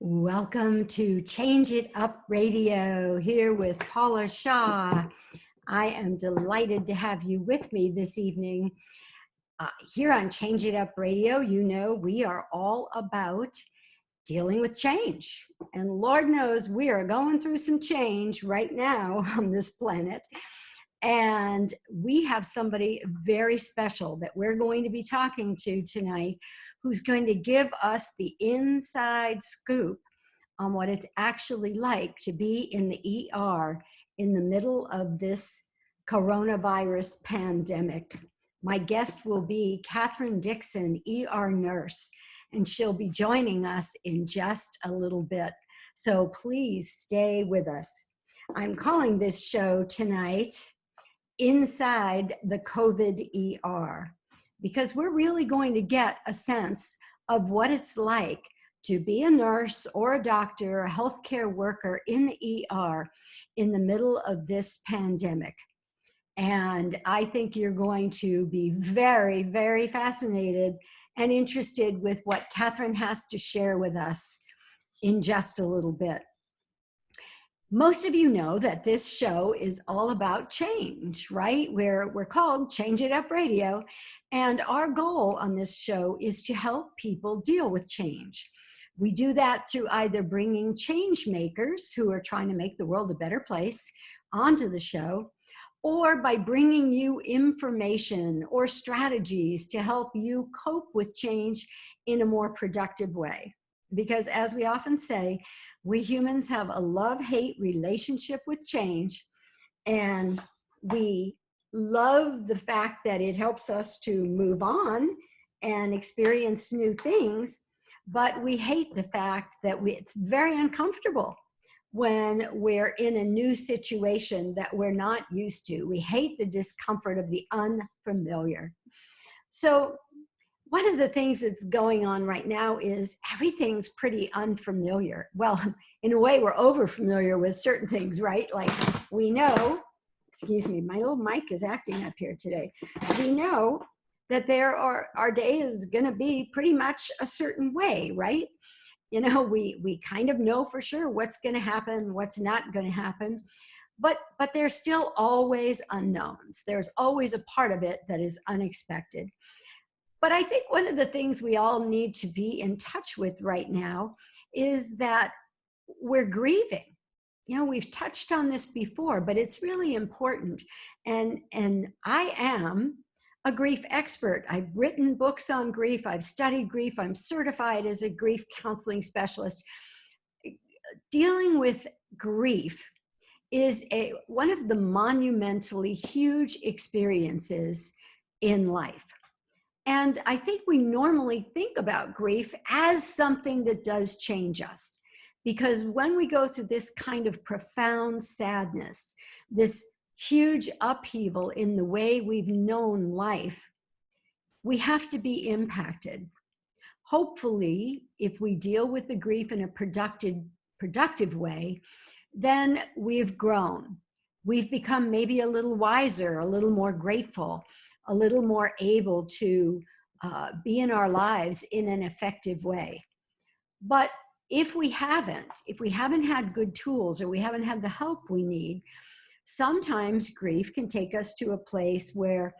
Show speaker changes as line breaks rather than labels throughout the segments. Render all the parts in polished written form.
Welcome to Change It Up Radio here with Paula Shaw. I am delighted to have you with me this evening. Here on Change It Up Radio, you know we are all about dealing with change. And Lord knows we are going through some change right now on this planet. And we have somebody very special that we're going to be talking to tonight who's going to give us the inside scoop on what it's actually like to be in the ER in the middle of this coronavirus pandemic. My guest will be Kathryn Dickson, ER nurse, and she'll be joining us in just a little bit. So please stay with us. I'm calling this show tonight Inside the COVID ER, because we're really going to get a sense of what it's like to be a nurse or a doctor, a healthcare worker in the ER in the middle of this pandemic. And I think you're going to be very, very fascinated and interested with what Kathryn has to share with us in just a little bit. Most of you know that this show is all about change, right? We're called Change It Up Radio. And our goal on this show is to help people deal with change. We do that through either bringing change makers who are trying to make the world a better place onto the show, or by bringing you information or strategies to help you cope with change in a more productive way. Because as we often say, we humans have a love-hate relationship with change, and we love the fact that it helps us to move on and experience new things, but we hate the fact that it's very uncomfortable when we're in a new situation that we're not used to. We hate the discomfort of the unfamiliar. So one of the things that's going on right now is everything's pretty unfamiliar. Well, in a way, we're over familiar with certain things, right? Like we know, excuse me, my little mic is acting up here today. We know that our day is going to be pretty much a certain way, right? You know, we kind of know for sure what's going to happen, what's not going to happen. But there's still always unknowns. There's always a part of it that is unexpected. But I think one of the things we all need to be in touch with right now is that we're grieving. You know, we've touched on this before, but it's really important. And I am a grief expert. I've written books on grief. I've studied grief. I'm certified as a grief counseling specialist. Dealing with grief is one of the monumentally huge experiences in life. And I think we normally think about grief as something that does change us. Because when we go through this kind of profound sadness, this huge upheaval in the way we've known life, we have to be impacted. Hopefully, if we deal with the grief in a productive way, then we've grown. We've become maybe a little wiser, a little more grateful, a little more able to be in our lives in an effective way. But if we haven't had good tools, or we haven't had the help we need, sometimes grief can take us to a place where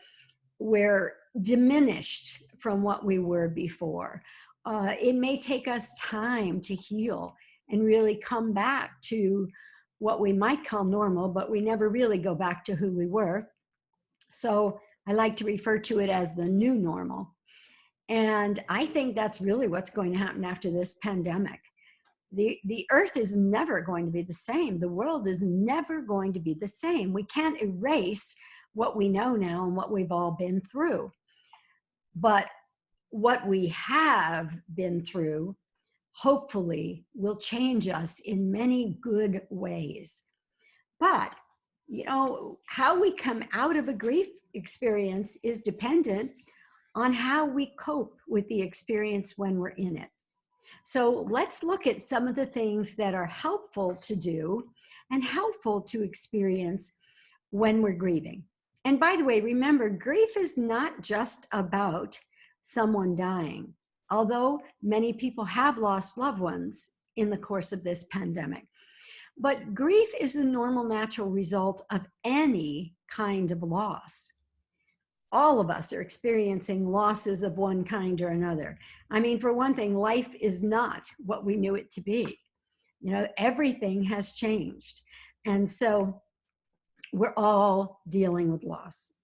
we're diminished from what we were before. It may take us time to heal and really come back to what we might call normal, but we never really go back to who we were. So I like to refer to it as the new normal. And I think that's really what's going to happen after this pandemic. The earth is never going to be the same. The world is never going to be the same. We can't erase what we know now and what we've all been through. But what we have been through, hopefully, will change us in many good ways. But you know, how we come out of a grief experience is dependent on how we cope with the experience when we're in it. So let's look at some of the things that are helpful to do and helpful to experience when we're grieving. And by the way, remember, grief is not just about someone dying. Although many people have lost loved ones in the course of this pandemic. But grief is a normal, natural result of any kind of loss. All of us are experiencing losses of one kind or another. I mean, for one thing, life is not what we knew it to be. You know, everything has changed. And so we're all dealing with loss.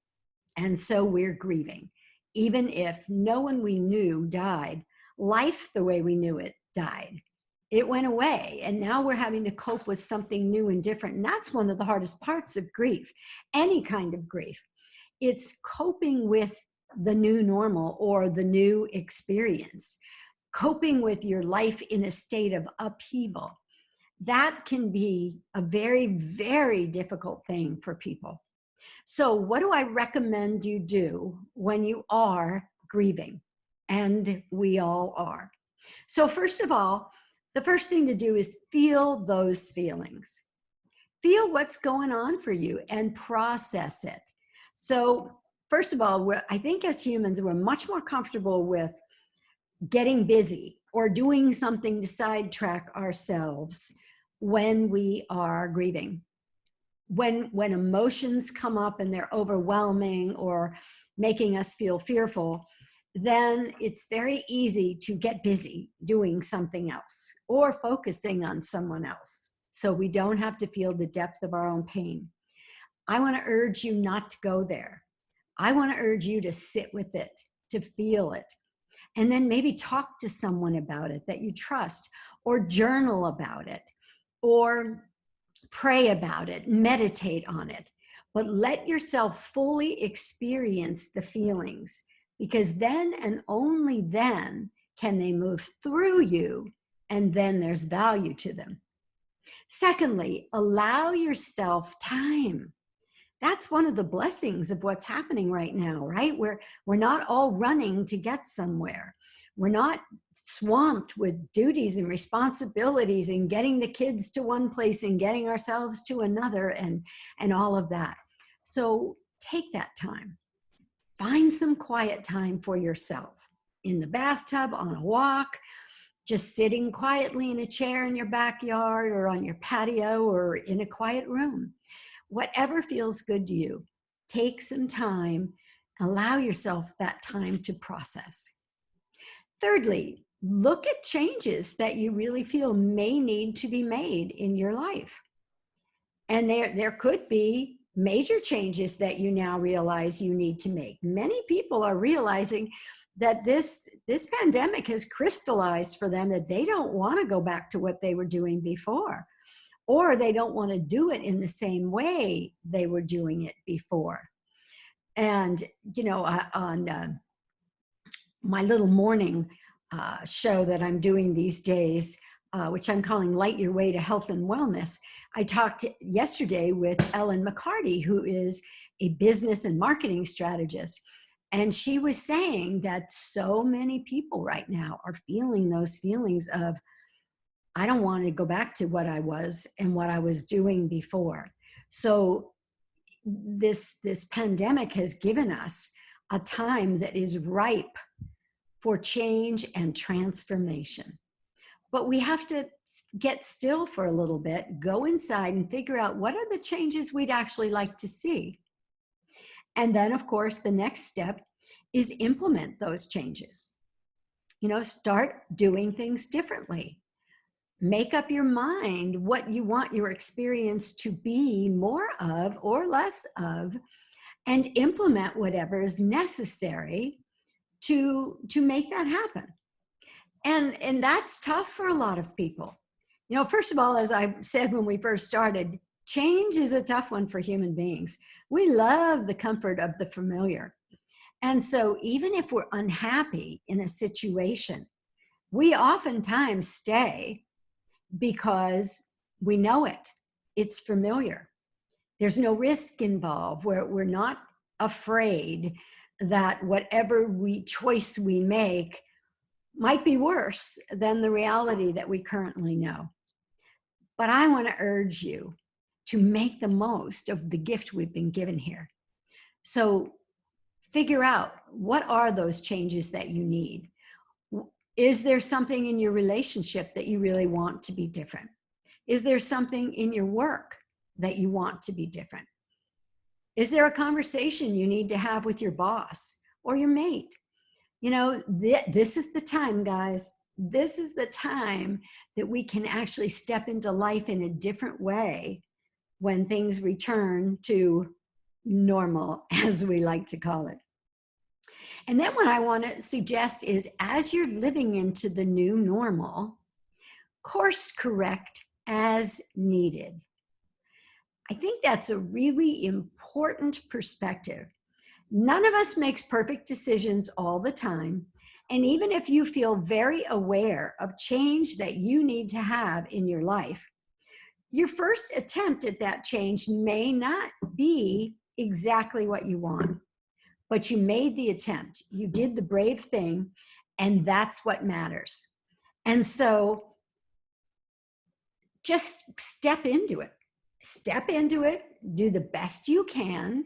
And so we're grieving. Even if no one we knew died, life the way we knew it died. It went away, and now we're having to cope with something new and different. And that's one of the hardest parts of grief, any kind of grief. It's coping with the new normal or the new experience, coping with your life in a state of upheaval. That can be a very, very difficult thing for people. So what do I recommend you do when you are grieving? And we all are. So first of all, the first thing to do is feel those feelings. Feel what's going on for you and process it. So first of all, I think as humans, we're much more comfortable with getting busy or doing something to sidetrack ourselves when we are grieving. When emotions come up and they're overwhelming or making us feel fearful, then it's very easy to get busy doing something else or focusing on someone else, so we don't have to feel the depth of our own pain. I want to urge you not to go there. I want to urge you to sit with it, to feel it, and then maybe talk to someone about it that you trust, or journal about it, or pray about it, meditate on it, but let yourself fully experience the feelings, because then and only then can they move through you, and then there's value to them. Secondly, allow yourself time. That's one of the blessings of what's happening right now, right? We're not all running to get somewhere. We're not swamped with duties and responsibilities and getting the kids to one place and getting ourselves to another and all of that. So take that time. Find some quiet time for yourself, in the bathtub, on a walk, just sitting quietly in a chair in your backyard or on your patio or in a quiet room. Whatever feels good to you, take some time, allow yourself that time to process. Thirdly, look at changes that you really feel may need to be made in your life. And there could be major changes that you now realize you need to make. Many people are realizing that this pandemic has crystallized for them that they don't want to go back to what they were doing before, or they don't want to do it in the same way they were doing it before. And, you know, on my little morning show that I'm doing these days, which I'm calling Light Your Way to Health and Wellness, I talked yesterday with Ellen McCarty, who is a business and marketing strategist. And she was saying that so many people right now are feeling those feelings of, I don't want to go back to what I was and what I was doing before. So this pandemic has given us a time that is ripe for change and transformation. But we have to get still for a little bit, go inside and figure out what are the changes we'd actually like to see. And then, of course, the next step is implement those changes. You know, start doing things differently. Make up your mind what you want your experience to be more of or less of, and implement whatever is necessary to make that happen. And that's tough for a lot of people. You know, first of all, as I said when we first started, change is a tough one for human beings. We love the comfort of the familiar. And so even if we're unhappy in a situation, we oftentimes stay because we know it. It's familiar. There's no risk involved. We're not afraid that whatever choice we make might be worse than the reality that we currently know. But I want to urge you to make the most of the gift we've been given here. So figure out, what are those changes that you need? Is there something in your relationship that you really want to be different? Is there something in your work that you want to be different? Is there a conversation you need to have with your boss or your mate? You know, this is the time, guys. This is the time that we can actually step into life in a different way when things return to normal, as we like to call it. And then what I want to suggest is, as you're living into the new normal, course correct as needed. I think that's a really important perspective. None of us makes perfect decisions all the time. And even if you feel very aware of change that you need to have in your life, your first attempt at that change may not be exactly what you want, but you made the attempt. You did the brave thing, and that's what matters. And so just step into it. Step into it, do the best you can.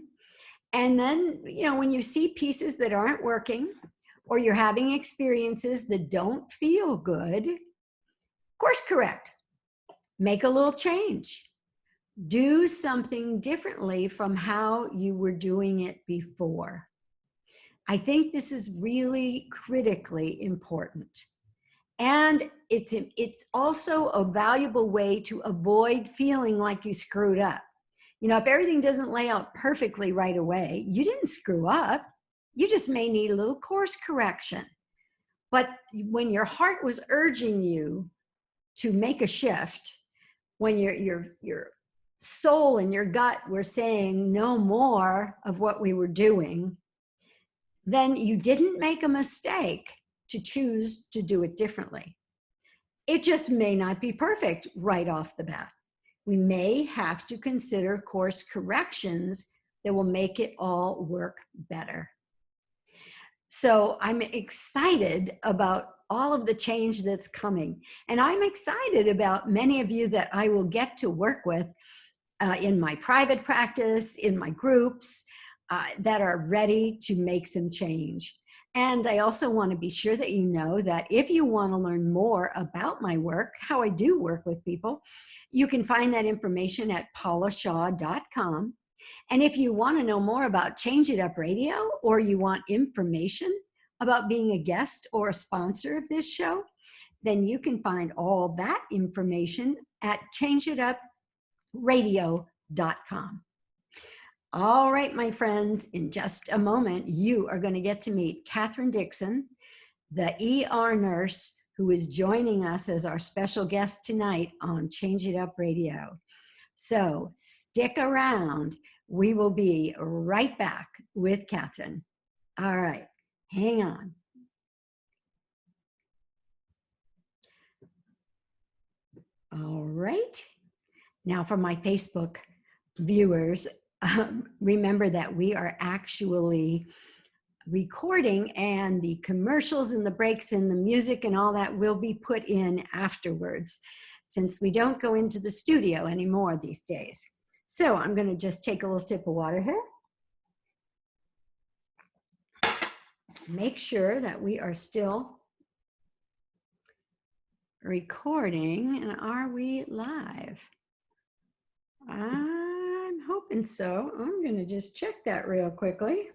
And then, you know, when you see pieces that aren't working, or you're having experiences that don't feel good, course correct. Make a little change. Do something differently from how you were doing it before. I think this is really critically important. And it's also a valuable way to avoid feeling like you screwed up. You know, if everything doesn't lay out perfectly right away, you didn't screw up. You just may need a little course correction. But when your heart was urging you to make a shift, when your soul and your gut were saying no more of what we were doing, then you didn't make a mistake to choose to do it differently. It just may not be perfect right off the bat. We may have to consider course corrections that will make it all work better. So I'm excited about all of the change that's coming. And I'm excited about many of you that I will get to work with in my private practice, in my groups, that are ready to make some change. And I also want to be sure that you know that if you want to learn more about my work, how I do work with people, you can find that information at paulashaw.com. And if you want to know more about Change It Up Radio, or you want information about being a guest or a sponsor of this show, then you can find all that information at changeitupradio.com. All right, my friends, in just a moment, you are going to get to meet Kathryn Dickson, the ER nurse who is joining us as our special guest tonight on Change It Up Radio. So stick around. We will be right back with Kathryn. All right, hang on. All right. Now for my Facebook viewers, remember that we are actually recording, and the commercials and the breaks and the music and all that will be put in afterwards, since we don't go into the studio anymore these days. So I'm going to just take a little sip of water here. Make sure that we are still recording. And are we live? I'm hoping so. I'm going to just check that real quickly.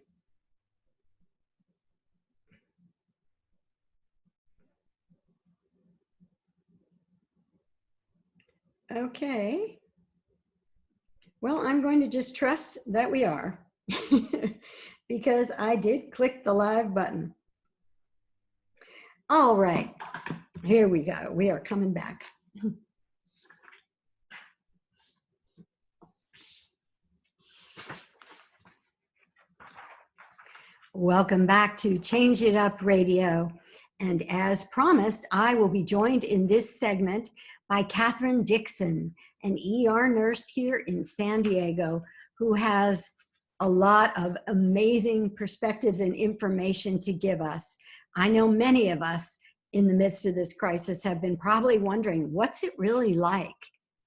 Okay. Well, I'm going to just trust that we are because I did click the live button. All right, here we go. We are coming back. Welcome back to Change It Up Radio. And as promised, I will be joined in this segment by Kathryn Dickson, an ER nurse here in San Diego, who has a lot of amazing perspectives and information to give us. I know many of us in the midst of this crisis have been probably wondering, what's it really like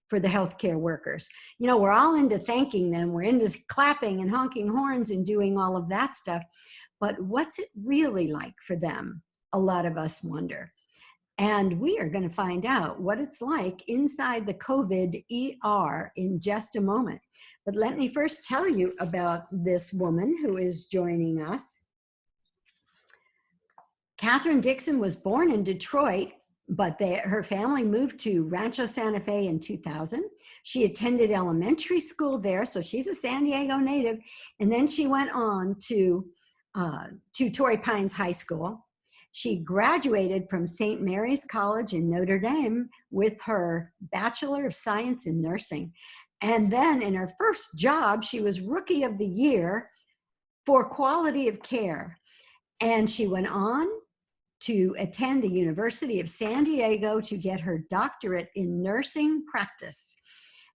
for the healthcare workers? You know, we're all into thanking them. We're into clapping and honking horns and doing all of that stuff. But what's it really like for them? A lot of us wonder. And we are going to find out what it's like inside the COVID ER in just a moment. But let me first tell you about this woman who is joining us. Kathryn Dickson was born in Detroit, but her family moved to Rancho Santa Fe in 2000. She attended elementary school there, so she's a San Diego native. And then she went on to Torrey Pines High School. She graduated from St. Mary's College in Notre Dame with her Bachelor of Science in Nursing. And then in her first job, she was Rookie of the Year for quality of care. And she went on to attend the University of San Diego to get her doctorate in nursing practice.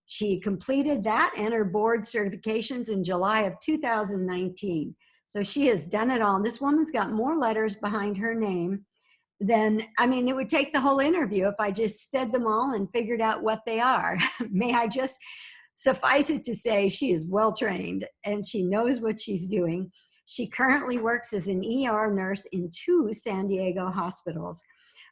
She completed that and her board certifications in July of 2019. So she has done it all. This woman's got more letters behind her name than, I mean, it would take the whole interview if I just said them all and figured out what they are. May I just suffice it to say she is well trained and she knows what she's doing. She currently works as an ER nurse in 2 San Diego hospitals.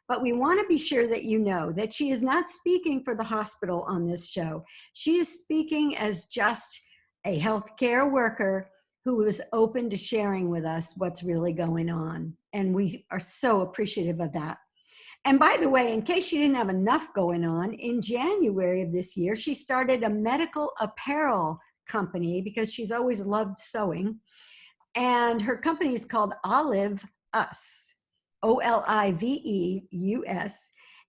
But we want to be sure that you know that she is not speaking for the hospital on this show. She is speaking as just a healthcare worker who is open to sharing with us what's really going on. And we are so appreciative of that. And by the way, in case she didn't have enough going on, in January of this year, she started a medical apparel company because she's always loved sewing. And her company is called Olive Us, Oliveus.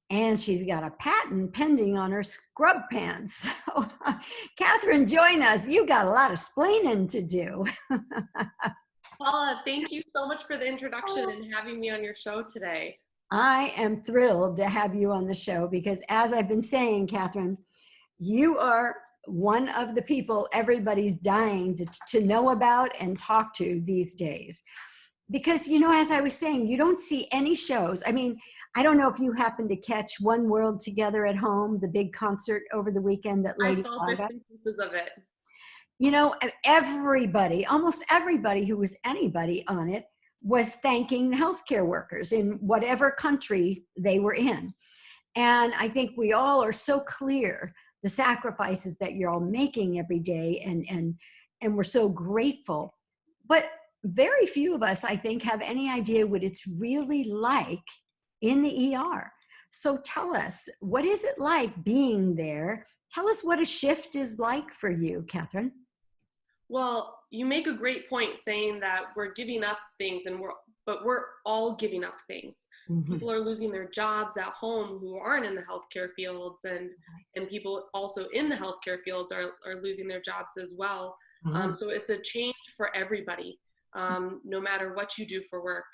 And she's got a patent pending on her scrub pants. So, Kathryn, join us. You've got a lot of splaining to do.
Paula, thank you so much for the introduction and having me on your show today.
I am thrilled to have you on the show because, as I've been saying, Kathryn, you are one of the people everybody's dying to know about and talk to these days. Because, you know, as I was saying, you don't see any shows. I mean, I don't know if you happened to catch One World Together at Home, the big concert over the weekend that Lady
Gaga. I saw bits and pieces of it.
You know, everybody, almost everybody who was anybody on it was thanking the healthcare workers in whatever country they were in. And I think we all are so clear the sacrifices that you're all making every day, and we're so grateful. But very few of us, I think, have any idea what it's really like in the ER. So tell us, what is it like being there? Tell us what a shift is like for you, Kathryn.
Well, you make a great point saying that we're giving up things, but we're all giving up things. Mm-hmm. People are losing their jobs at home who aren't in the healthcare fields, and people also in the healthcare fields are losing their jobs as well. Mm-hmm. So it's a change for everybody, no matter what you do for work.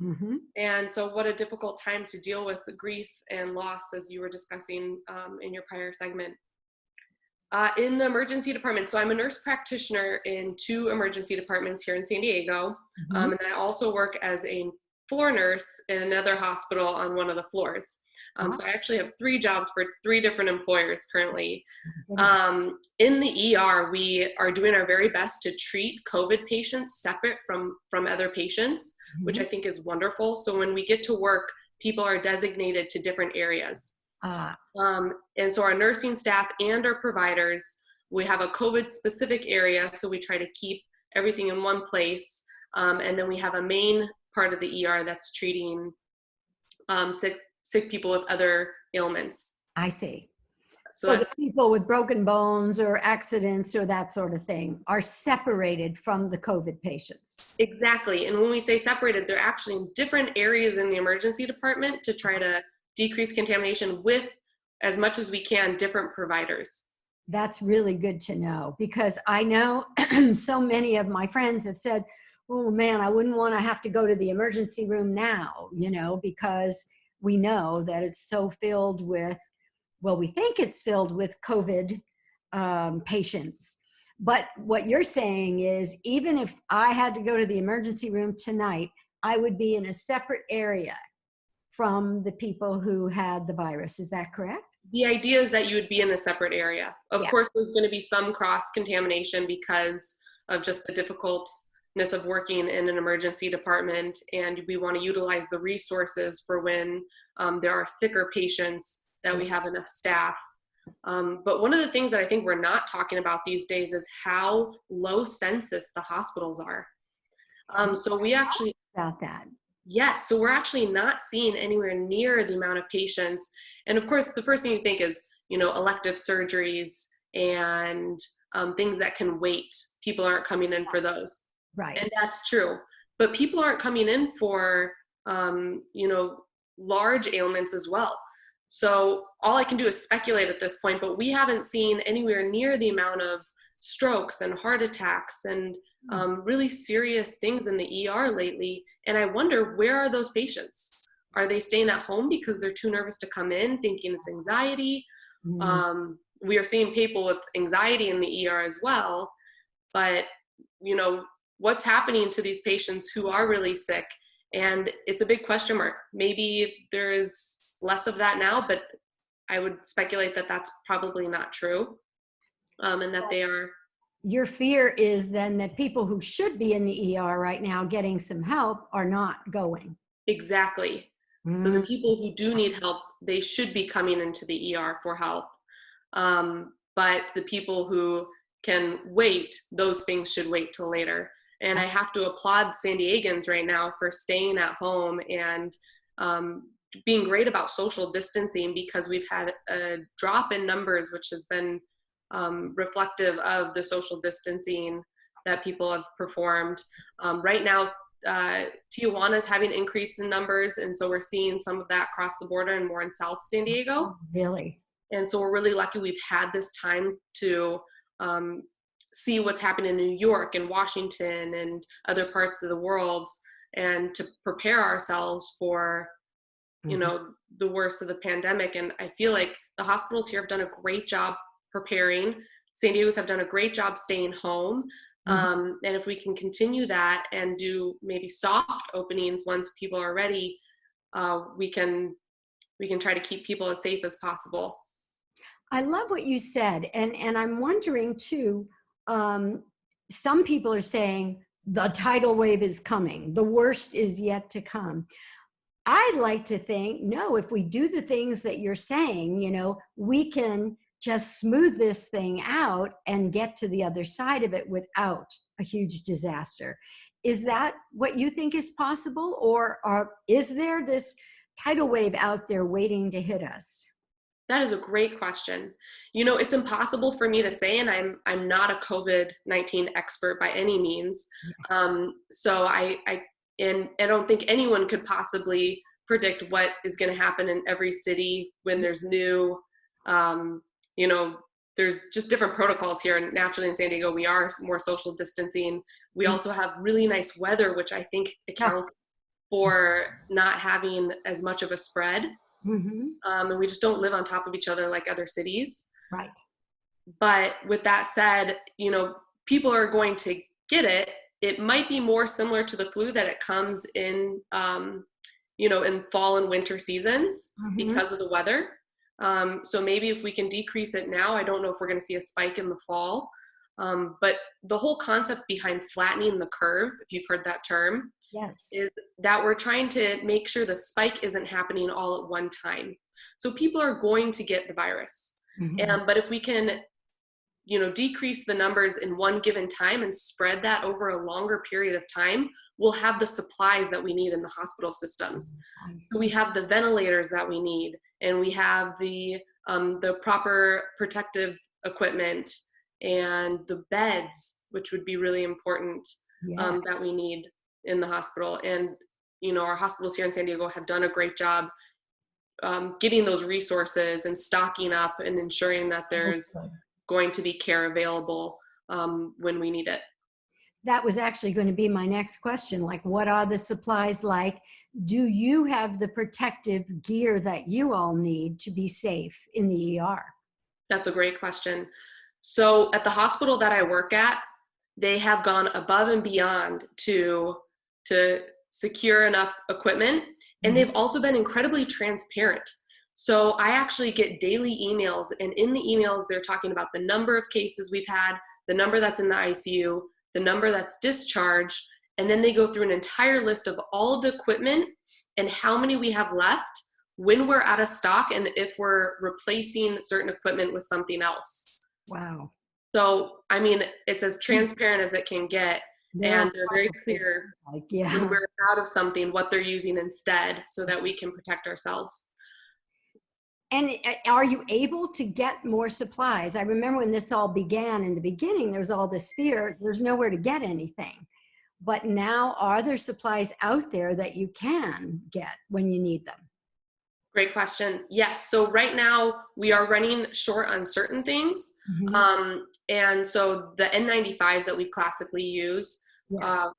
Mm-hmm. And so what a difficult time to deal with the grief and loss, as you were discussing in your prior segment. In the emergency department, so I'm a nurse practitioner in 2 emergency departments here in San Diego, mm-hmm. And I also work as a floor nurse in another hospital on one of the floors. So I actually have 3 jobs for 3 different employers currently. In the ER, we are doing our very best to treat COVID patients separate from other patients, mm-hmm. which I think is wonderful. So when we get to work, people are designated to different areas. And so our nursing staff and our providers, we have a COVID specific area. So we try to keep everything in one place. And then we have a main part of the ER that's treating sick people with other ailments.
I see. So the people with broken bones or accidents or that sort of thing are separated from the COVID patients.
Exactly. And when we say separated, they're actually in different areas in the emergency department to try to decrease contamination with, as much as we can, different providers.
That's really good to know, because I know so many of my friends have said, oh man, I wouldn't want to have to go to the emergency room now, you know, because we know that it's so filled with, well, we think it's filled with COVID patients. But what you're saying is, even if I had to go to the emergency room tonight, I would be in a separate area from the people who had the virus. Is that correct?
The idea is that you would be in a separate area. Of course, there's going to be some cross-contamination because of just the difficult of working in an emergency department, and we want to utilize the resources for when there are sicker patients, that we have enough staff. But one of the things that I think we're not talking about these days is how low census the hospitals are. So we actually,
about that.
yes, so we're actually not seeing anywhere near the amount of patients. And of course, the first thing you think is, elective surgeries and things that can wait. People aren't coming in for those.
Right.
And that's true. But people aren't coming in for, large ailments as well. So all I can do is speculate at this point, but we haven't seen anywhere near the amount of strokes and heart attacks and really serious things in the ER lately. And I wonder, where are those patients? Are they staying at home because they're too nervous to come in, thinking it's anxiety? We are seeing people with anxiety in the ER as well. But, what's happening to these patients who are really sick? And it's a big question mark. Maybe there is less of that now, but I would speculate that that's probably not true, and that they are.
Your fear is then that people who should be in the ER right now getting some help are not going.
Exactly. So the people who do need help, they should be coming into the ER for help. But the people who can wait, those things should wait till later. And I have to applaud San Diegans right now for staying at home and being great about social distancing, because we've had a drop in numbers, which has been reflective of the social distancing that people have performed. Right now, Tijuana is having increase in numbers, and so we're seeing some of that cross the border and more in South San Diego.
Really?
And so we're really lucky we've had this time to see what's happening in New York and Washington and other parts of the world, and to prepare ourselves for the worst of the pandemic. And I feel like the hospitals here have done a great job preparing. San Diego's have done a great job staying home. And if we can continue that and do maybe soft openings once people are ready, we can try to keep people as safe as possible.
I love what you said. And I'm wondering too, some people are saying the tidal wave is coming. The worst is yet to come. I'd like to think, no, if we do the things that you're saying, we can just smooth this thing out and get to the other side of it without a huge disaster. Is that what you think is possible? Or is there this tidal wave out there waiting to hit us?
That is a great question. It's impossible for me to say, and I'm not a COVID-19 expert by any means. So I don't think anyone could possibly predict what is going to happen in every city when there's new, there's just different protocols here. And naturally in San Diego, we are more social distancing. We also have really nice weather, which I think accounts for not having as much of a spread. And we just don't live on top of each other like other cities.
Right.
But with that said, people are going to get it. It might be more similar to the flu, that it comes in, in fall and winter seasons because of the weather. So maybe if we can decrease it now, I don't know if we're going to see a spike in the fall. But the whole concept behind flattening the curve, if you've heard that term,
yes,
is that we're trying to make sure the spike isn't happening all at one time. So people are going to get the virus. But if we can, decrease the numbers in one given time and spread that over a longer period of time, we'll have the supplies that we need in the hospital systems. So we have the ventilators that we need, and we have the proper protective equipment and the beds, which would be really important, that we need in the hospital. And, our hospitals here in San Diego have done a great job getting those resources and stocking up and ensuring that there's going to be care available when we need it.
That was actually going to be my next question. Like, what are the supplies like? Do you have the protective gear that you all need to be safe in the ER?
That's a great question. So at the hospital that I work at, they have gone above and beyond to secure enough equipment. And they've also been incredibly transparent. So I actually get daily emails, and in the emails, they're talking about the number of cases we've had, the number that's in the ICU, the number that's discharged, and then they go through an entire list of all of the equipment and how many we have left, when we're out of stock, and if we're replacing certain equipment with something else.
Wow.
So, I mean, it's as transparent as it can get, and they're very clear when we're out of something, what they're using instead, so that we can protect ourselves.
And are you able to get more supplies? I remember when this all began in the beginning, there was all this fear, there's nowhere to get anything. But now, are there supplies out there that you can get when you need them?
Great question. Yes. So right now we are running short on certain things. And so the N95s that we classically use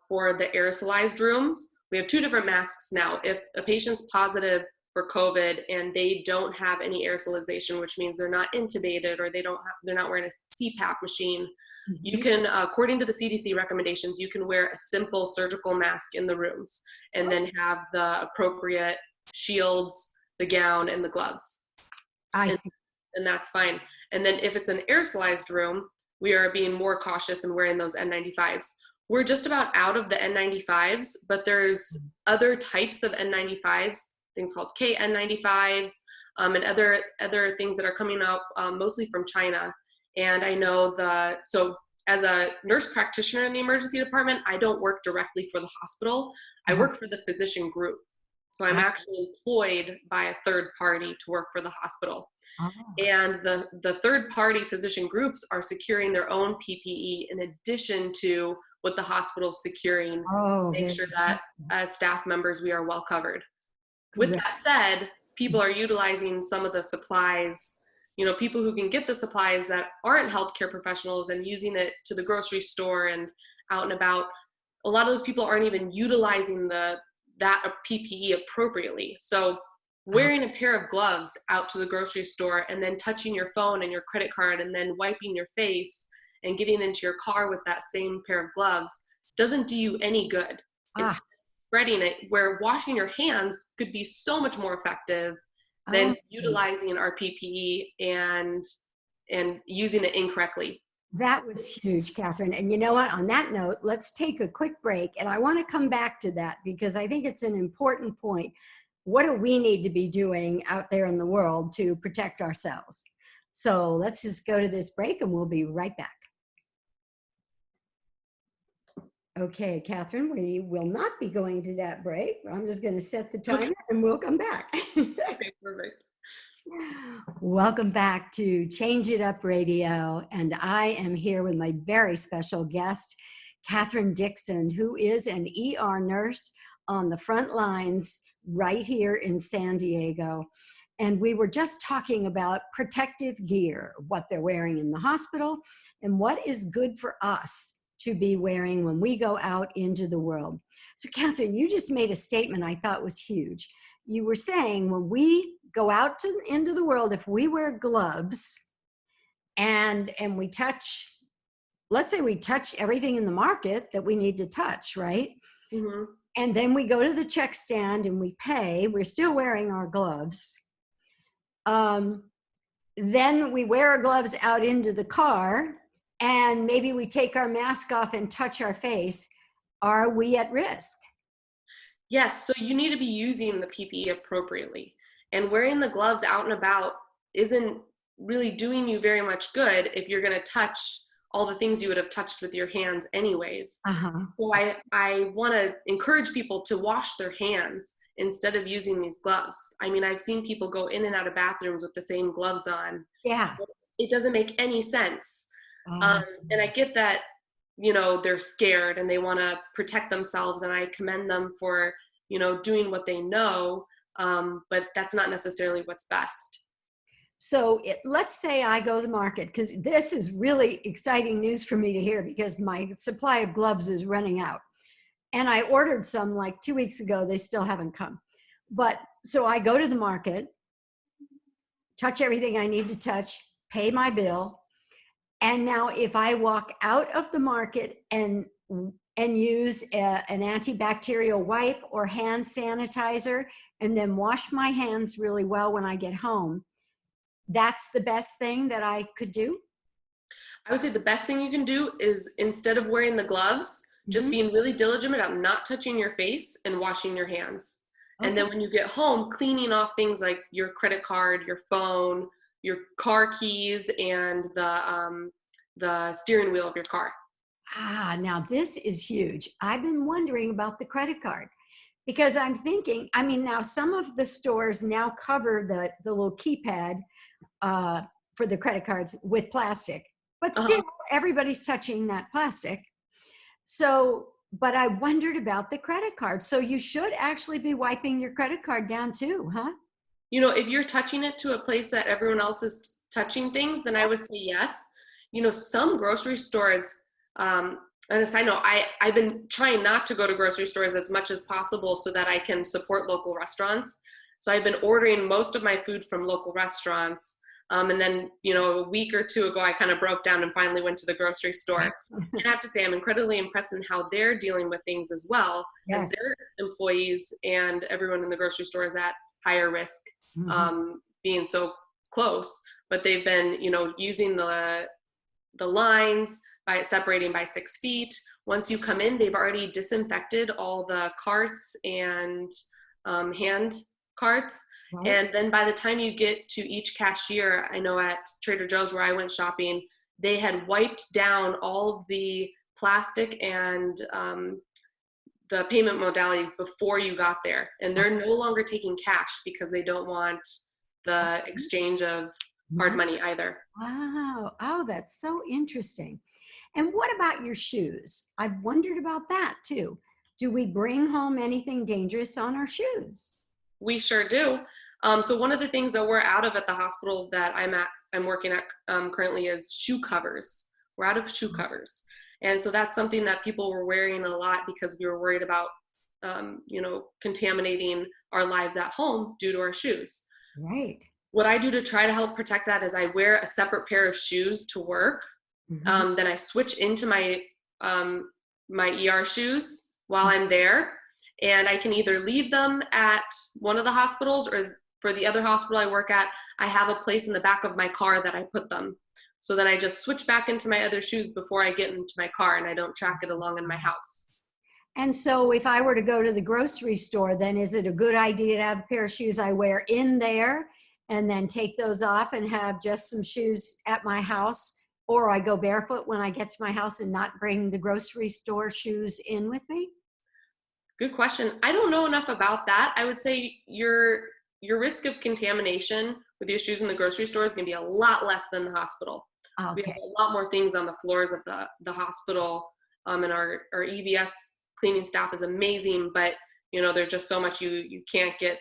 for the aerosolized rooms, we have two different masks now. If a patient's positive for COVID and they don't have any aerosolization, which means they're not intubated or they're not wearing a CPAP machine, you can, according to the CDC recommendations, you can wear a simple surgical mask in the rooms and then have the appropriate shields, the gown, and the gloves. And that's fine. And then if it's an aerosolized room, we are being more cautious and wearing those N95s. We're just about out of the N95s, but there's other types of N95s, things called KN95s, and other things that are coming up mostly from China. And I know so as a nurse practitioner in the emergency department, I don't work directly for the hospital. I work for the physician group. So I'm actually employed by a third party to work for the hospital. And the third party physician groups are securing their own PPE in addition to what the hospital's securing to make sure that as staff members, we are well covered. With that said, people are utilizing some of the supplies, people who can get the supplies that aren't healthcare professionals and using it to the grocery store and out and about. A lot of those people aren't even utilizing that PPE appropriately. So wearing a pair of gloves out to the grocery store and then touching your phone and your credit card and then wiping your face and getting into your car with that same pair of gloves doesn't do you any good. It's spreading it, where washing your hands could be so much more effective than utilizing our PPE and using it incorrectly.
That was huge, Kathryn. And you know what? On that note, let's take a quick break. And I want to come back to that because I think it's an important point. What do we need to be doing out there in the world to protect ourselves? So let's just go to this break and we'll be right back. Okay, Kathryn, we will not be going to that break. I'm just going to set the timer and we'll come back.
Okay, perfect.
Welcome back to Change It Up Radio, and I am here with my very special guest, Kathryn Dickson, who is an ER nurse on the front lines right here in San Diego. And we were just talking about protective gear, what they're wearing in the hospital, and what is good for us to be wearing when we go out into the world. So Kathryn, you just made a statement I thought was huge. You were saying when we go out into the world, if we wear gloves and we touch, let's say we touch everything in the market that we need to touch, right? And then we go to the check stand and we pay, we're still wearing our gloves. Then we wear our gloves out into the car and maybe we take our mask off and touch our face. Are we at risk?
Yes, so you need to be using the PPE appropriately. And wearing the gloves out and about isn't really doing you very much good if you're going to touch all the things you would have touched with your hands anyways. So I want to encourage people to wash their hands instead of using these gloves. I mean, I've seen people go in and out of bathrooms with the same gloves on.
Yeah.
It doesn't make any sense. And I get that, they're scared and they want to protect themselves, and I commend them for, doing what they know. But that's not necessarily what's best.
So let's say I go to the market, because this is really exciting news for me to hear because my supply of gloves is running out. And I ordered some like 2 weeks ago. They still haven't come. But so I go to the market, touch everything I need to touch, pay my bill. And now if I walk out of the market and use an antibacterial wipe or hand sanitizer and then wash my hands really well when I get home, that's the best thing that I could do?
I would say the best thing you can do is, instead of wearing the gloves, just being really diligent about not touching your face and washing your hands.
Okay.
And then when you get home, cleaning off things like your credit card, your phone, your car keys, and the steering wheel of your car.
Now this is huge. I've been wondering about the credit card because I'm thinking, I mean, now some of the stores now cover the little keypad for the credit cards with plastic, but still everybody's touching that plastic. So, but I wondered about the credit card. So you should actually be wiping your credit card down too, huh?
You know, if you're touching it to a place that everyone else is touching things, then I would say yes. You know, some grocery stores, and a side note, I've been trying not to go to grocery stores as much as possible so that I can support local restaurants. So I've been ordering most of my food from local restaurants. And then, you know, a week or two ago, I kind of broke down and finally went to the grocery store. And I have to say, I'm incredibly impressed in how they're dealing with things as well, as their employees and everyone in the grocery store is at higher risk, being so close. But they've been, you know, using the lines by separating by 6 feet. Once you come in, they've already disinfected all the carts and hand carts. Right. And then by the time you get to each cashier, I know at Trader Joe's where I went shopping, they had wiped down all of the plastic and the payment modalities before you got there. And they're no longer taking cash because they don't want the exchange of hard money either.
Wow. Oh, that's so interesting. And what about your shoes? I've wondered about that too. Do we bring home anything dangerous on our shoes?
We sure do. So one of the things that we're out of at the hospital that I'm working at currently is shoe covers. We're out of shoe covers. And so that's something that people were wearing a lot because we were worried about, you know, contaminating our lives at home due to our shoes.
Right.
What I do to try to help protect that is I wear a separate pair of shoes to work. Then I switch into my ER shoes while I'm there. And I can either leave them at one of the hospitals, or for the other hospital I work at, I have a place in the back of my car that I put them. So then I just switch back into my other shoes before I get into my car, and I don't track it along in my house.
And so if I were to go to the grocery store, then is it a good idea to have a pair of shoes I wear in there and then take those off and have just some shoes at my house? Or I go barefoot when I get to my house and not bring the grocery store shoes in with me?
Good question. I don't know enough about that. I would say your risk of contamination with your shoes in the grocery store is going to be a lot less than the hospital. Okay. We have a lot more things on the floors of the hospital, and our EVS cleaning staff is amazing, but you know, there's just so much you can't get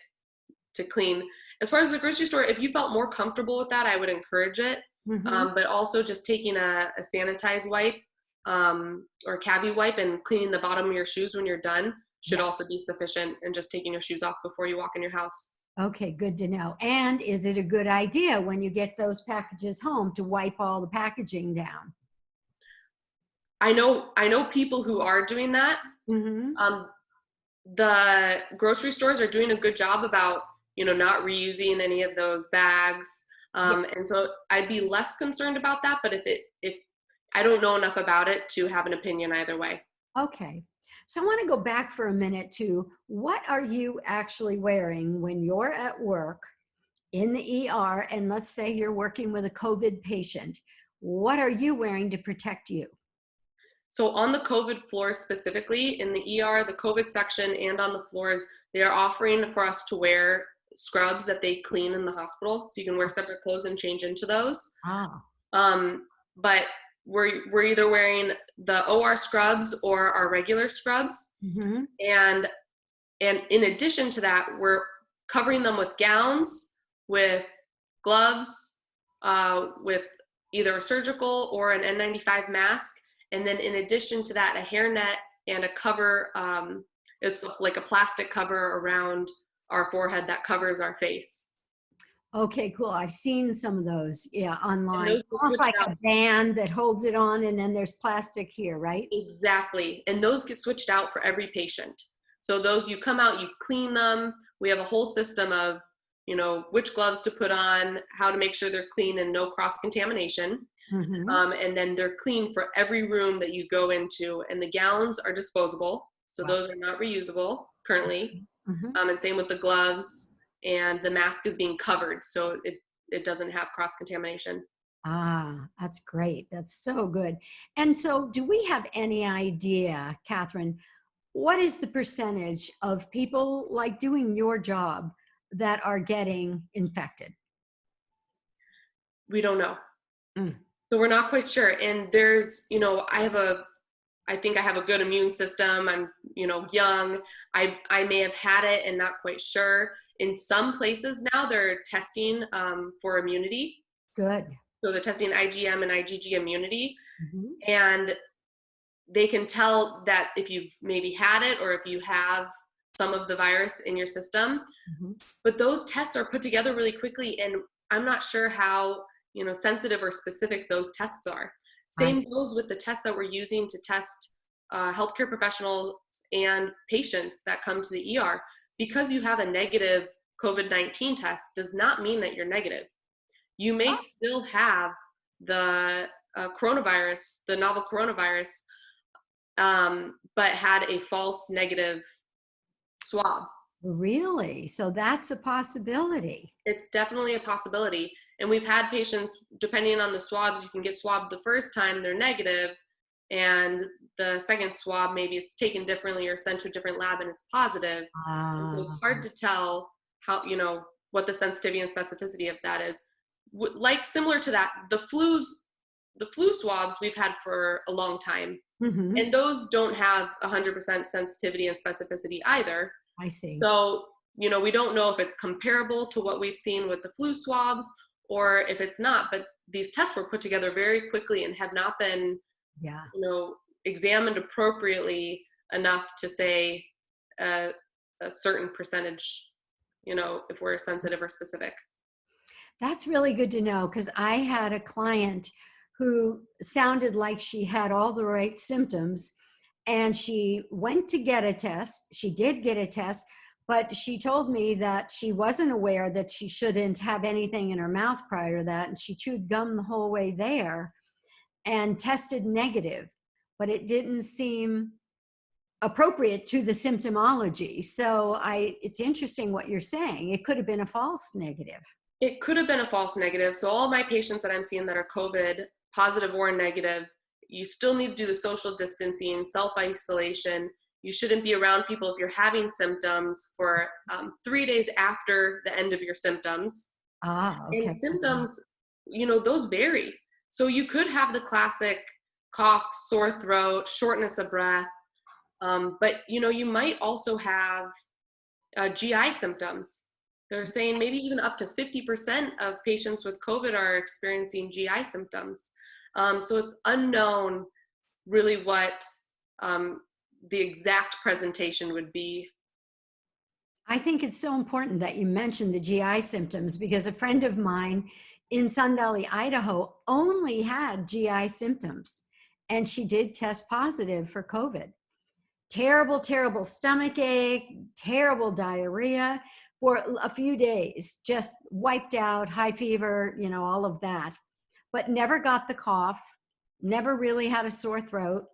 to clean. As far as the grocery store, if you felt more comfortable with that, I would encourage it. But also just taking a sanitized wipe or cavi wipe and cleaning the bottom of your shoes when you're done should also be sufficient, and just taking your shoes off before you walk in your house.
Okay, good to know. And is it a good idea when you get those packages home to wipe all the packaging down?
I know people who are doing that. The grocery stores are doing a good job about, you know, not reusing any of those bags. And so I'd be less concerned about that, but if I don't know enough about it to have an opinion either way.
Okay. So I want to go back for a minute to what are you actually wearing when you're at work in the ER, and let's say you're working with a COVID patient. What are you wearing to protect you?
So on the COVID floors specifically, in the ER, the COVID section, and on the floors, they are offering for us to wear scrubs that they clean in the hospital. So you can wear separate clothes and change into those. But we're either wearing the OR scrubs or our regular scrubs. And in addition to that, we're covering them with gowns, with gloves, with either a surgical or an N95 mask. And then in addition to that, a hairnet and a cover, it's like a plastic cover around our forehead that covers our face.
Okay, cool. I've seen some of those, online. Almost like a band that holds it on, and then there's plastic here, right?
Exactly. And those get switched out for every patient. So those, you come out, you clean them. We have a whole system of which gloves to put on, how to make sure they're clean and no cross-contamination. And then they're clean for every room that you go into. And the gowns are disposable, so those are not reusable currently. And same with the gloves, and the mask is being covered, so it doesn't have cross-contamination.
Ah, that's great. That's so good. And so do we have any idea, Kathryn, what is the percentage of people like doing your job that are getting infected?
We don't know. So we're not quite sure. And there's, I think I have a good immune system. I'm, young. I may have had it and not quite sure. In some places now they're testing for immunity.
Good.
So they're testing IgM and IgG immunity. And they can tell that if you've maybe had it or if you have some of the virus in your system. But those tests are put together really quickly, and I'm not sure how sensitive or specific those tests are. Same goes with the tests that we're using to test healthcare professionals and patients that come to the ER. Because you have a negative COVID-19 test does not mean that you're negative. You may still have the coronavirus, the novel coronavirus, but had a false negative swab.
Really? So that's a possibility.
It's definitely a possibility. And we've had patients, depending on the swabs, you can get swabbed the first time, they're negative, and the second swab, maybe it's taken differently or sent to a different lab and it's positive. And so it's hard to tell how, what the sensitivity and specificity of that is. Like similar to that, the flu swabs we've had for a long time. And those don't have 100% sensitivity and specificity either.
I see.
So, we don't know if it's comparable to what we've seen with the flu swabs or if it's not, but these tests were put together very quickly and have not been, examined appropriately enough to say a certain percentage, if we're sensitive or specific.
That's really good to know, because I had a client who sounded like she had all the right symptoms, and she went to get a test. She did get a test, but she told me that she wasn't aware that she shouldn't have anything in her mouth prior to that, and she chewed gum the whole way there and tested negative, but it didn't seem appropriate to the symptomology. So it's interesting what you're saying. It could have been a false negative.
It could have been a false negative. So all my patients that I'm seeing that are COVID positive or negative, you still need to do the social distancing, self-isolation. You shouldn't be around people if you're having symptoms for 3 days after the end of your symptoms.
Okay.
And symptoms, those vary. So you could have the classic cough, sore throat, shortness of breath, but you might also have GI symptoms. They're saying maybe even up to 50% of patients with COVID are experiencing GI symptoms. So it's unknown really what the exact presentation would be.
I think it's so important that you mentioned the GI symptoms, because a friend of mine in Sun Valley, Idaho, only had GI symptoms, and she did test positive for COVID. Terrible, terrible stomach ache, terrible diarrhea for a few days, just wiped out, high fever, all of that, but never got the cough, never really had a sore throat.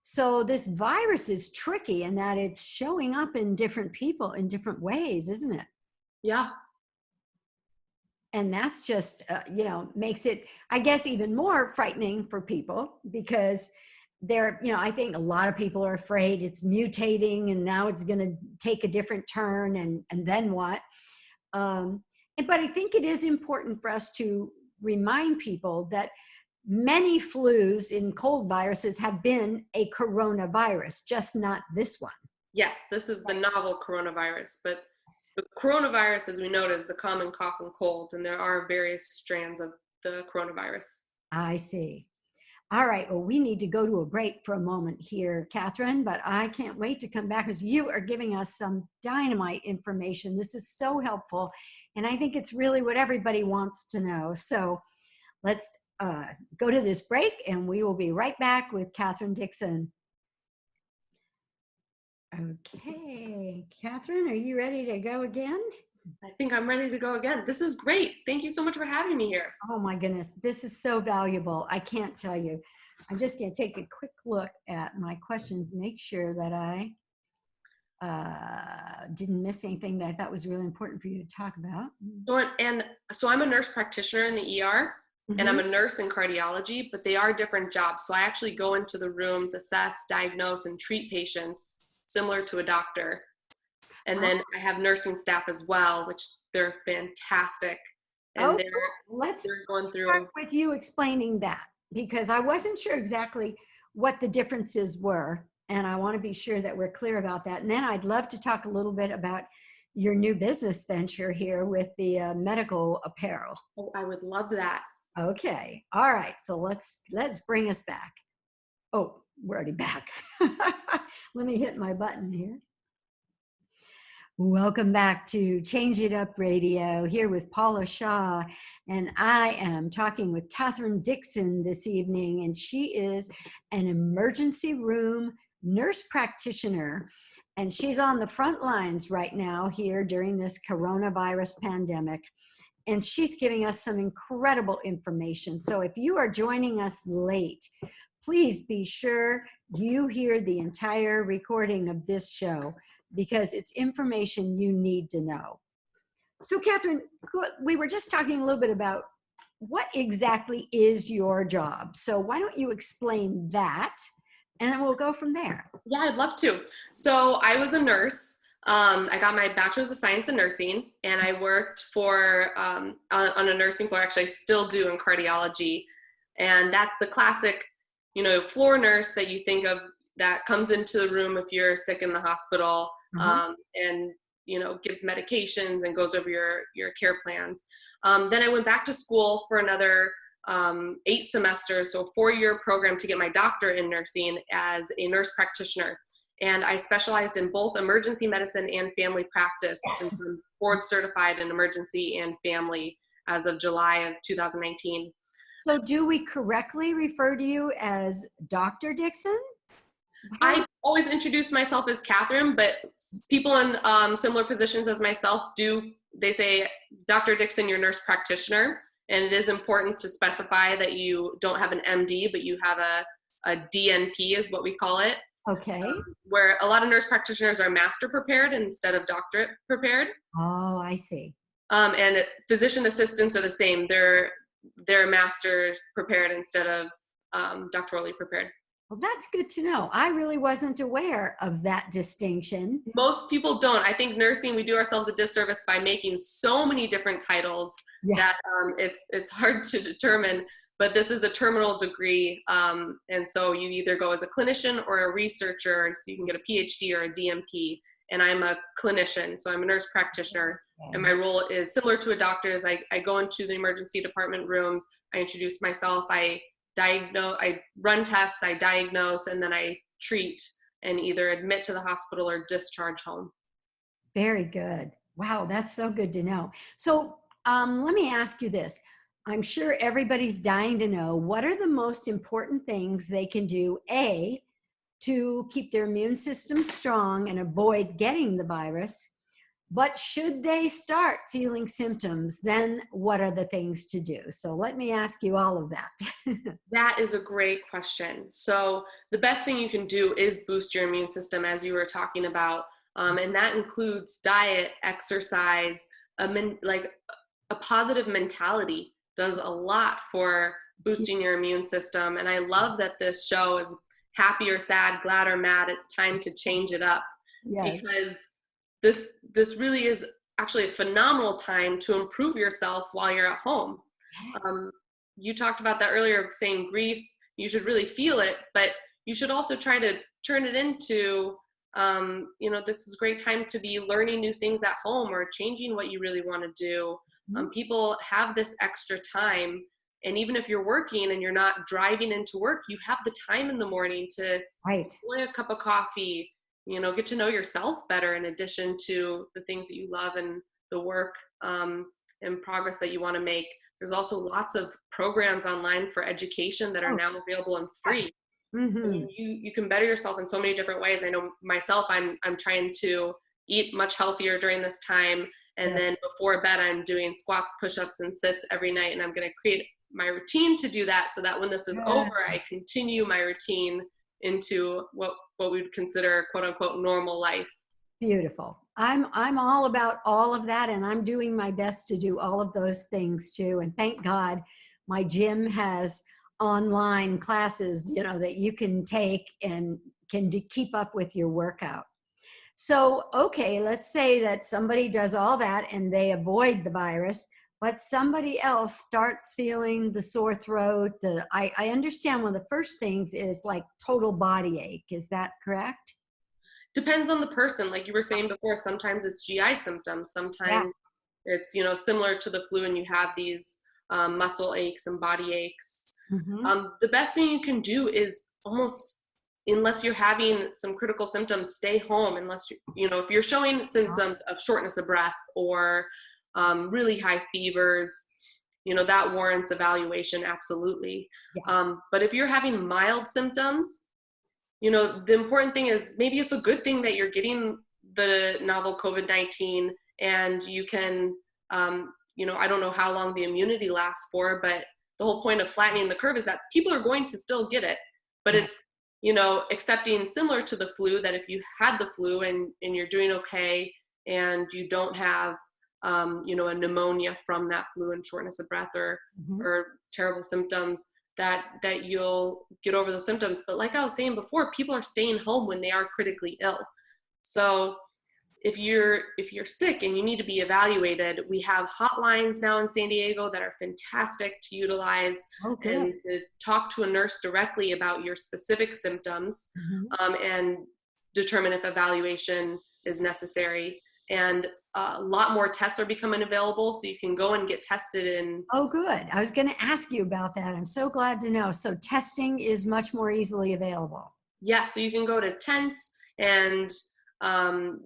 So this virus is tricky in that it's showing up in different people in different ways, isn't it?
Yeah.
And that's just, makes it, I guess, even more frightening for people, because I think a lot of people are afraid it's mutating and now it's going to take a different turn, and then what? But I think it is important for us to remind people that many flus in cold viruses have been a coronavirus, just not this one.
Yes, this is the novel coronavirus, but the coronavirus, as we know, is the common cough and cold, and there are various strands of the coronavirus.
I see. All right, well, we need to go to a break for a moment here, Kathryn, but I can't wait to come back, because you are giving us some dynamite information. This is so helpful, and I think it's really what everybody wants to know. So let's go to this break, and we will be right back with Kathryn Dickson. Okay, Kathryn, are you ready to go again?
I think I'm ready to go again. This is great. Thank you so much for having me here.
Oh my goodness, this is so valuable. I can't tell you. I'm just going to take a quick look at my questions, make sure that I didn't miss anything that I thought was really important for you to talk about.
So I'm a nurse practitioner in the ER, and I'm a nurse in cardiology, but they are different jobs. So I actually go into the rooms, assess, diagnose, and treat patients similar to a doctor. And then I have nursing staff as well, which they're fantastic. And
let's
they're going
start
through
with you explaining that, because I wasn't sure exactly what the differences were. And I want to be sure that we're clear about that. And then I'd love to talk a little bit about your new business venture here with the medical apparel.
Oh, I would love that.
Okay. All right. So let's bring us back. Oh, we're already back. Let me hit my button here. Welcome back to Change It Up Radio, here with Paula Shaw, and I am talking with Kathryn Dickson this evening, and she is an emergency room nurse practitioner, and she's on the front lines right now here during this coronavirus pandemic, and she's giving us some incredible information. So if you are joining us late, please be sure you hear the entire recording of this show, because it's information you need to know. So Kathryn, we were just talking a little bit about what exactly is your job. So why don't you explain that, and then we'll go from there.
Yeah, I'd love to. So I was a nurse. I got my bachelor's of science in nursing, and I worked for on a nursing floor. Actually, I still do in cardiology. And that's the classic, floor nurse that you think of that comes into the room if you're sick in the hospital. And gives medications and goes over your care plans. Then I went back to school for another 8 semesters, so a 4-year program to get my doctorate in nursing as a nurse practitioner. And I specialized in both emergency medicine and family practice, and I'm board certified in emergency and family as of July of 2019.
So do we correctly refer to you as Dr. Dickson?
I always introduce myself as Kathryn, but people in similar positions as myself they say, Dr. Dickson, you're nurse practitioner. And it is important to specify that you don't have an MD, but you have a DNP is what we call it.
Okay.
Where a lot of nurse practitioners are master prepared instead of doctorate prepared.
Oh, I see.
And physician assistants are the same. They're master prepared instead of doctorally prepared.
Well, that's good to know. I really wasn't aware of that distinction.
Most people don't. I think nursing, we do ourselves a disservice by making so many different titles that it's hard to determine. But this is a terminal degree, and so you either go as a clinician or a researcher, so you can get a PhD or a DMP. And I'm a clinician, so I'm a nurse practitioner, and my role is similar to a doctor's. I go into the emergency department rooms, I introduce myself, I run tests, I diagnose, and then I treat and either admit to the hospital or discharge home.
Very good. Wow, that's so good to know. So let me ask you this. I'm sure everybody's dying to know, what are the most important things they can do, A, to keep their immune system strong and avoid getting the virus? But should they start feeling symptoms, then what are the things to do? So let me ask you all of that.
That is a great question. So the best thing you can do is boost your immune system, as you were talking about. And that includes diet, exercise, a positive mentality does a lot for boosting your immune system. And I love that this show is happy or sad, glad or mad. It's time to change it up. Yes. Because this really is actually a phenomenal time to improve yourself while you're at home. Yes. You talked about that earlier, saying grief, you should really feel it, but you should also try to turn it into, this is a great time to be learning new things at home or changing what you really want to do. People have this extra time, and even if you're working and you're not driving into work, you have the time in the morning to enjoy a cup of coffee, get to know yourself better in addition to the things that you love and the work and progress that you want to make. There's also lots of programs online for education that are now available and free. Mm-hmm. You can better yourself in so many different ways. I know myself, I'm trying to eat much healthier during this time And then before bed, I'm doing squats, push-ups, and sits every night. And I'm going to create my routine to do that so that when this is over, I continue my routine into what we would consider quote unquote normal life.
Beautiful. I'm all about all of that, and I'm doing my best to do all of those things too. And thank God my gym has online classes, that you can take and can keep up with your workout. So, okay, let's say that somebody does all that and they avoid the virus, but somebody else starts feeling the sore throat. I understand one of the first things is like total body ache. Is that correct?
Depends on the person. Like you were saying before, sometimes it's GI symptoms. Sometimes it's, similar to the flu and you have these muscle aches and body aches. The best thing you can do is almost, unless you're having some critical symptoms, stay home. Unless if you're showing symptoms of shortness of breath or really high fevers, that warrants evaluation, absolutely. But if you're having mild symptoms, the important thing is maybe it's a good thing that you're getting the novel COVID-19 and you can, I don't know how long the immunity lasts for, but the whole point of flattening the curve is that people are going to still get it, but it's, accepting similar to the flu, that if you had the flu and you're doing okay and you don't have, a pneumonia from that flu and shortness of breath or terrible symptoms, that you'll get over those symptoms. But like I was saying before, people are staying home when they are critically ill. So if you're sick and you need to be evaluated, we have hotlines now in San Diego that are fantastic to utilize and to talk to a nurse directly about your specific symptoms and determine if evaluation is necessary. And a lot more tests are becoming available, so you can go and get tested in.
Oh, good. I was going to ask you about that. I'm so glad to know. So testing is much more easily available.
Yeah, so you can go to tents, and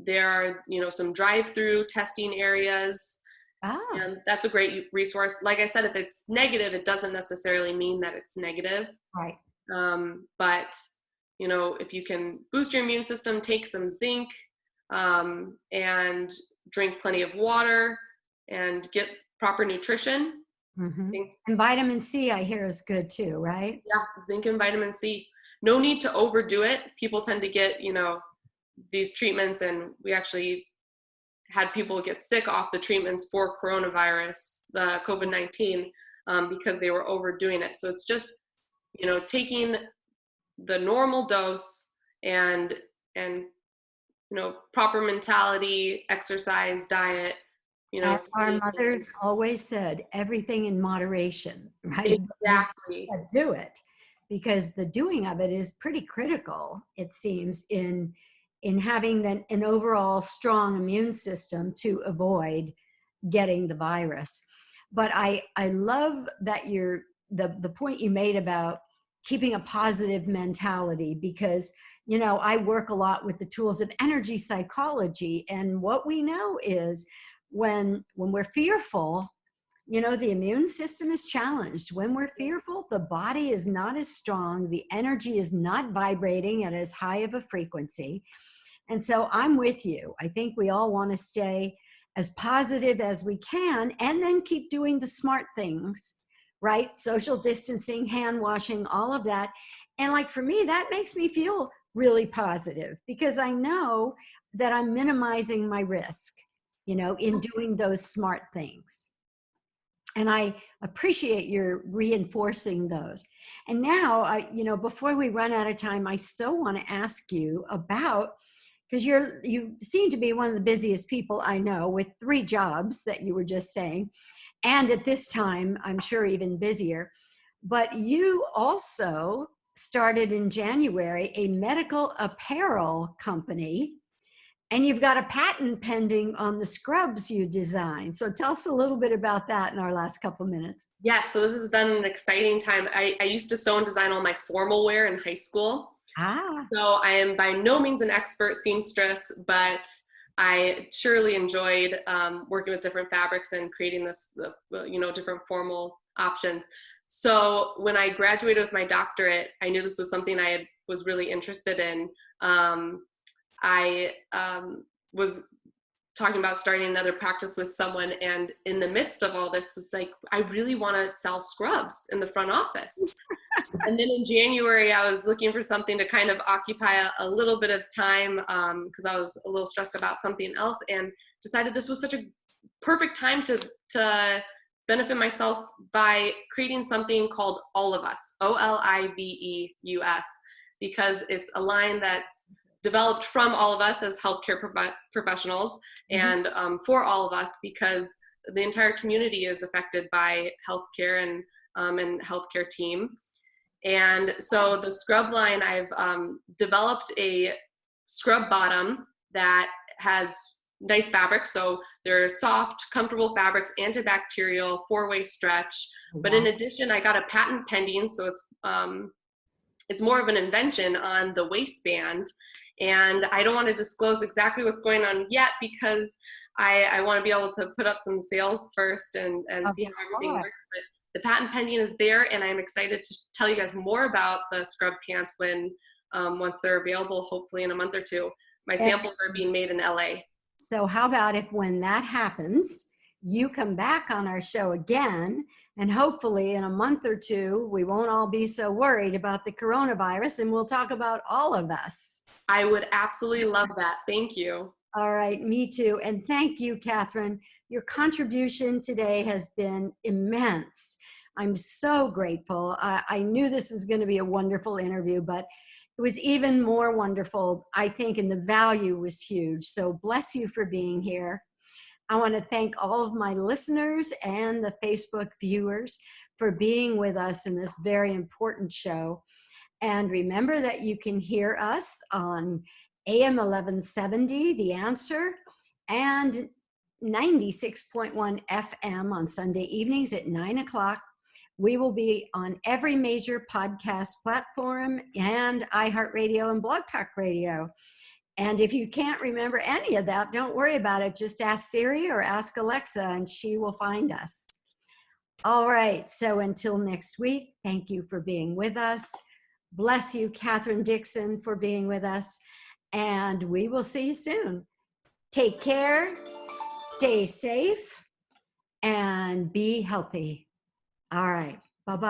there are, some drive-through testing areas. And that's a great resource. Like I said, if it's negative, it doesn't necessarily mean that it's negative.
Right.
But, if you can boost your immune system, take some zinc, and drink plenty of water and get proper nutrition.
And vitamin C, I hear, is good too, right?
Yeah, zinc and vitamin C. No need to overdo it. People tend to get, these treatments, and we actually had people get sick off the treatments for coronavirus, the COVID-19, because they were overdoing it. So it's just, taking the normal dose and proper mentality, exercise, diet,
As our mothers always said, everything in moderation, right?
Exactly.
But do it, because the doing of it is pretty critical, it seems, in having an overall strong immune system to avoid getting the virus. But I love that the point you made about keeping a positive mentality, because I work a lot with the tools of energy psychology, and what we know is when we're fearful, the immune system is challenged. When we're fearful, the body is not as strong, the energy is not vibrating at as high of a frequency. And so I'm with you. I think we all want to stay as positive as we can, and then keep doing the smart things, right? Social distancing, hand washing, all of that. And like for me, that makes me feel really positive, because I know that I'm minimizing my risk, in doing those smart things. And I appreciate your reinforcing those. And now, before we run out of time, I so want to ask you about, because you seem to be one of the busiest people I know, with 3 jobs that you were just saying, and at this time, I'm sure even busier. But you also started in January a medical apparel company, and you've got a patent pending on the scrubs you designed. So tell us a little bit about that in our last couple minutes.
Yes, so this has been an exciting time. I used to sew and design all my formal wear in high school. So I am by no means an expert seamstress, but I surely enjoyed working with different fabrics and creating different formal options. So when I graduated with my doctorate, I knew this was something I was really interested in. I was talking about starting another practice with someone, and in the midst of all this was like, I really want to sell scrubs in the front office. And then in January, I was looking for something to kind of occupy a little bit of time because I was a little stressed about something else, and decided this was such a perfect time to benefit myself by creating something called All of Us, OLIVEUS, because it's a line that's developed from all of us as healthcare professionals, and for all of us, because the entire community is affected by healthcare and healthcare team. And so the scrub line, I've developed a scrub bottom that has nice fabrics. So they're soft, comfortable fabrics, antibacterial, 4-way stretch. Wow. But in addition, I got a patent pending, so it's more of an invention on the waistband. And I don't want to disclose exactly what's going on yet, because I want to be able to put up some sales first and see how everything works. But the patent pending is there, and I'm excited to tell you guys more about the scrub pants when once they're available, hopefully in a month or two. My samples are being made in LA.
So how about if when that happens, you come back on our show again, and hopefully in a month or two, we won't all be so worried about the coronavirus, and we'll talk about All of Us.
I would absolutely love that. Thank you.
All right, me too. And thank you, Kathryn. Your contribution today has been immense. I'm so grateful. I knew this was going to be a wonderful interview, but it was even more wonderful, I think, and the value was huge. So bless you for being here. I want to thank all of my listeners and the Facebook viewers for being with us in this very important show. And remember that you can hear us on AM 1170, The Answer, and 96.1 FM on Sunday evenings at 9 o'clock. We will be on every major podcast platform and iHeartRadio and Blog Talk Radio. And if you can't remember any of that, don't worry about it. Just ask Siri or ask Alexa, and she will find us. All right. So until next week, thank you for being with us. Bless you, Kathryn Dickson, for being with us. And we will see you soon. Take care, stay safe, and be healthy. All right. Bye-bye.